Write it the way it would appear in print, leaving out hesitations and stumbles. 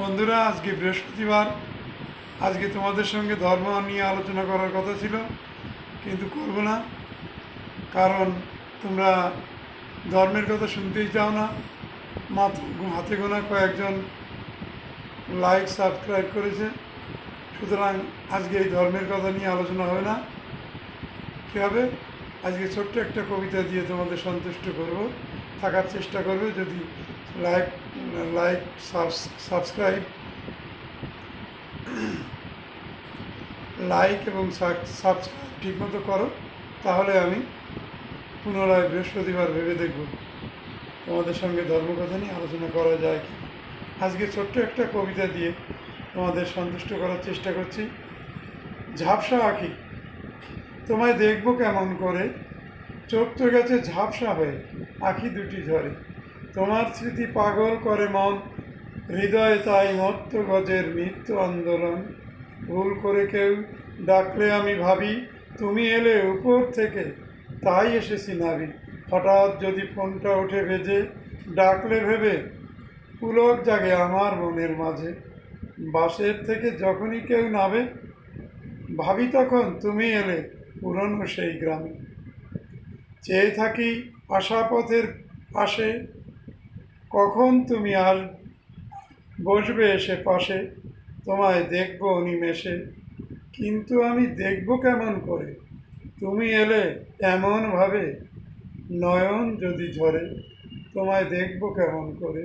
বন্ধুরা, আজকে বৃহস্পতিবার। আজকে তোমাদের সঙ্গে ধর্ম নিয়ে আলোচনা করার কথা ছিল, কিন্তু করব না। কারণ তোমরা ধর্মের কথা শুনতেই চাও না। মাত্র হাতে গোনা কয়েকজন লাইক সাবস্ক্রাইব করেছে। সুতরাং আজকে এই ধর্মের কথা নিয়ে আলোচনা হবে না। কী হবে? আজকে ছোট্ট একটা কবিতা দিয়ে তোমাদের সন্তুষ্ট করব, থাকার চেষ্টা করবে। যদি লাইক লাইক সাবস্ক্রাইব লাইক এবং সাবস্ক্রাইব ঠিকমতো করো, তাহলে আমি পুনরায় বৃহস্পতিবার ভেবে দেখব তোমাদের সঙ্গে ধর্মকথা নিয়ে আলোচনা করা যায় কি। আজকে ছোট্ট একটা কবিতা দিয়ে তোমাদের সন্তুষ্ট করার চেষ্টা করছি। ঝাপসা আঁখি, তোমায় দেখব কেমন করে, চোখ তো গেছে ঝাপসা হয়ে, আঁখি দুটি ঝরে। তোমার স্মৃতি পাগল করে মন, হৃদয়ে তাই মত্ত গজের মৃত্যু আন্দোলন। ভুল করে কেউ ডাকলে আমি ভাবি, তুমি এলে উপর থেকে, তাই এসেছি নাবি। হঠাৎ যদি ফোনটা উঠে বেজে, ডাকলে ভেবে পুলক জাগে আমার মনের মাঝে। বাসের থেকে যখনই কেউ নামে, ভাবি তখন তুমি এলে পুরনো সেই গ্রামে। চেয়ে থাকি আশাপথের পাশে, কখন তুমি আর বসবে এসে পাশে, তোমায় দেখব নিমেষে। কিন্তু আমি দেখব কেমন করে, তুমি এলে এমনভাবে, নয়ন যদি ঝরে, তোমায় দেখব কেমন করে।